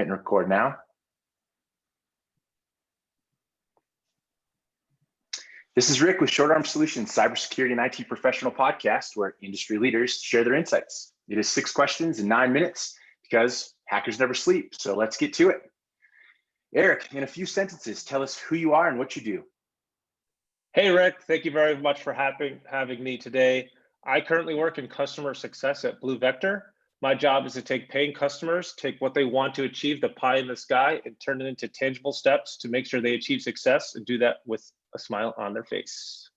Hitting record now. This is Rick with Short Arm Solutions, Cybersecurity and IT Professional Podcast, where industry leaders share their insights. It is 6 questions in 9 minutes because hackers never sleep. So let's get to it. Eric, in a few sentences, tell us who you are and what you do. Hey, Rick, thank you very much for having me today. I currently work in customer success at BluVector. My job is to take paying customers, take what they want to achieve, the pie in the sky, and turn it into tangible steps to make sure they achieve success, and do that with a smile on their face.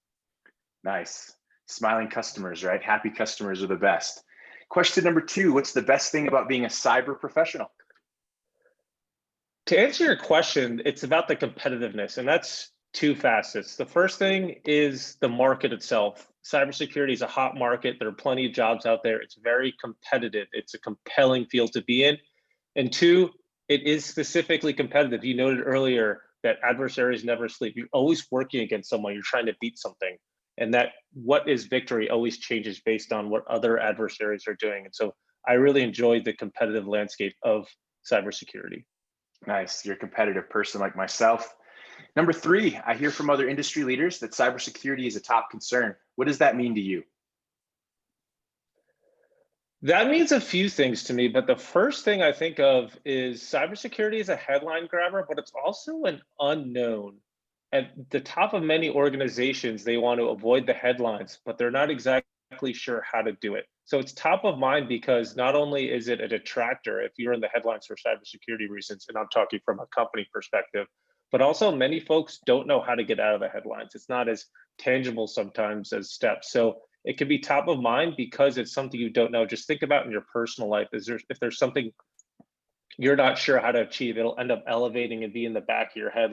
Nice. Smiling customers, right? Happy customers are the best. Question number 2, what's the best thing about being a cyber professional? To answer your question, it's about the competitiveness, and that's 2 facets. The first thing is the market itself. Cybersecurity is a hot market. There are plenty of jobs out there. It's very competitive. It's a compelling field to be in. And 2, it is specifically competitive. You noted earlier that adversaries never sleep. You're always working against someone. You're trying to beat something. And that what is victory always changes based on what other adversaries are doing. And so I really enjoyed the competitive landscape of cybersecurity. Nice. You're a competitive person like myself. Number 3, I hear from other industry leaders that cybersecurity is a top concern. What does that mean to you? That means a few things to me, but the first thing I think of is cybersecurity is a headline grabber, but it's also an unknown. At the top of many organizations, they want to avoid the headlines, but they're not exactly sure how to do it. So it's top of mind because not only is it a detractor if you're in the headlines for cybersecurity reasons, and I'm talking from a company perspective, but also many folks don't know how to get out of the headlines. It's not as tangible sometimes as steps. So it can be top of mind because it's something you don't know. Just think about in your personal life, if there's something you're not sure how to achieve, it'll end up elevating and be in the back of your head,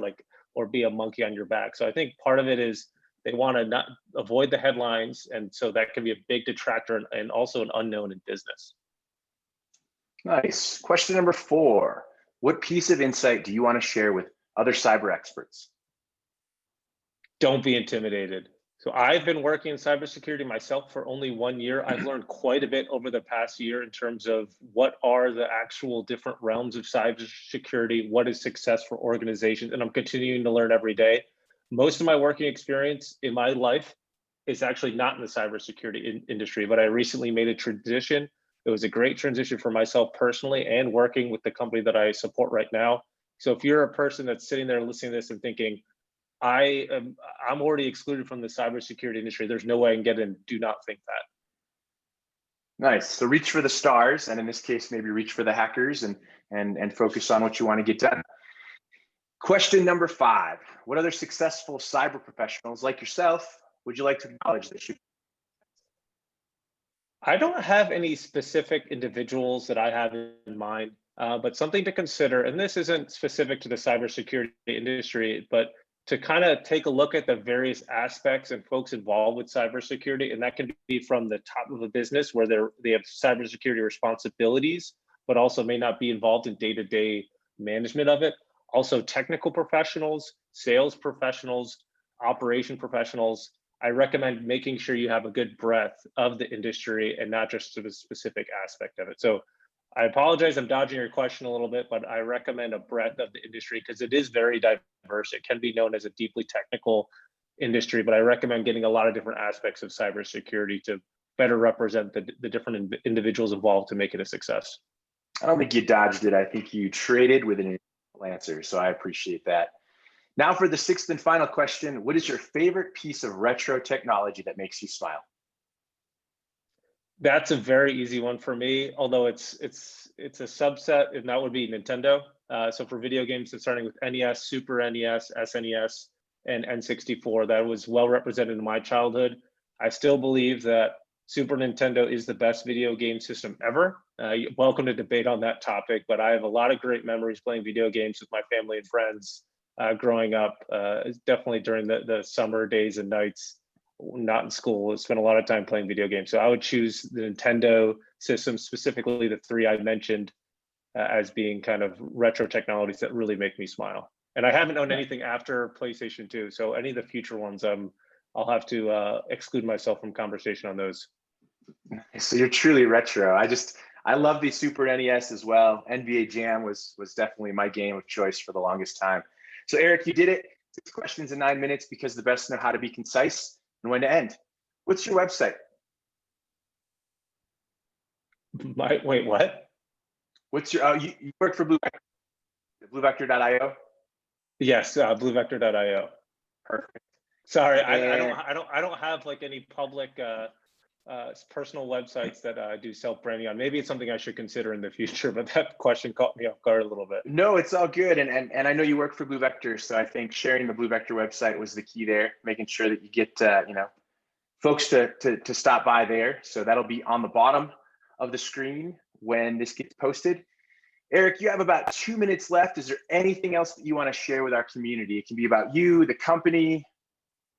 or be a monkey on your back. So I think part of it is they want to not avoid the headlines. And so that can be a big detractor and also an unknown in business. Nice. Question number 4, what piece of insight do you want to share with other cyber experts? Don't be intimidated. So I've been working in cybersecurity myself for only 1 year. I've learned quite a bit over the past year in terms of what are the actual different realms of cybersecurity, what is success for organizations, and I'm continuing to learn every day. Most of my working experience in my life is actually not in the cybersecurity industry, but I recently made a transition. It was a great transition for myself personally and working with the company that I support right now. So if you're a person that's sitting there listening to this and thinking, I'm already excluded from the cybersecurity industry, there's no way I can get in, do not think that. Nice. So reach for the stars, and in this case, maybe reach for the hackers and focus on what you want to get done. Question number 5, what other successful cyber professionals like yourself would you like to acknowledge that you? I don't have any specific individuals that I have in mind, but something to consider, and this isn't specific to the cybersecurity industry, but to kind of take a look at the various aspects and folks involved with cybersecurity. And that can be from the top of a business where they have cybersecurity responsibilities, but also may not be involved in day-to-day management of it. Also technical professionals, sales professionals, operation professionals. I recommend making sure you have a good breadth of the industry and not just to the specific aspect of it. So I apologize, I'm dodging your question a little bit, but I recommend a breadth of the industry because it is very diverse. It can be known as a deeply technical industry, but I recommend getting a lot of different aspects of cybersecurity to better represent the different individuals involved to make it a success. I don't think you dodged it. I think you traded with an answer, so I appreciate that. Now for the 6th and final question, what is your favorite piece of retro technology that makes you smile? That's a very easy one for me, although it's a subset, and that would be Nintendo. So for video games, it's starting with NES, Super NES, SNES, and N64. That was well represented in my childhood. I still believe that Super Nintendo is the best video game system ever. You're welcome to debate on that topic, but I have a lot of great memories playing video games with my family and friends growing up, definitely during the summer days and nights. Not in school, spent a lot of time playing video games. So I would choose the Nintendo system, specifically the 3 I mentioned, as being kind of retro technologies that really make me smile. And I haven't owned anything after PlayStation 2. So any of the future ones, I'll have to exclude myself from conversation on those. So you're truly retro. I love the Super NES as well. NBA Jam was definitely my game of choice for the longest time. So Eric, you did it. 6 questions in 9 minutes because the best know how to be concise and when to end. What's your website? Wait, what? What's your, you work for BluVector.io? Yes, BluVector.io. Perfect. Sorry, And I don't have like any public personal websites that I do self-branding on. Maybe it's something I should consider in the future, but that question caught me off guard a little bit. no, it's all good. And I know you work for BluVector, so I think sharing the BluVector website was the key there, making sure that you get, folks to stop by there. So that'll be on the bottom of the screen when this gets posted. Eric, you have about 2 minutes left. Is there anything else that you want to share with our community? It can be about you, the company,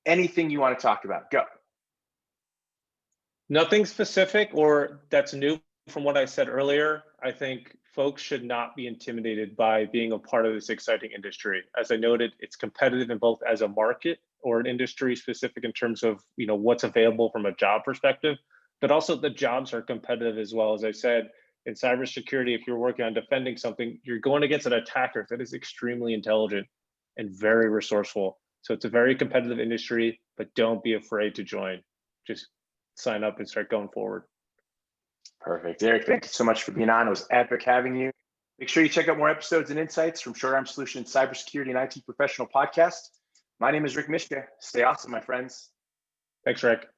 anything you want to talk about. Go. Nothing specific or that's new from what I said earlier. I think folks should not be intimidated by being a part of this exciting industry. As I noted, it's competitive in both as a market or an industry specific in terms of what's available from a job perspective, but also the jobs are competitive as well. As I said, in cybersecurity, if you're working on defending something, you're going against an attacker that is extremely intelligent and very resourceful. So it's a very competitive industry, but don't be afraid to join. Just sign up and start going forward. Perfect. Eric, thank you so much for being on. It was epic having you. Make sure you check out more episodes and insights from Short Arm Solutions Cybersecurity and IT Professional Podcast. My name is Rick Mishka. Stay awesome, my friends. Thanks, Rick.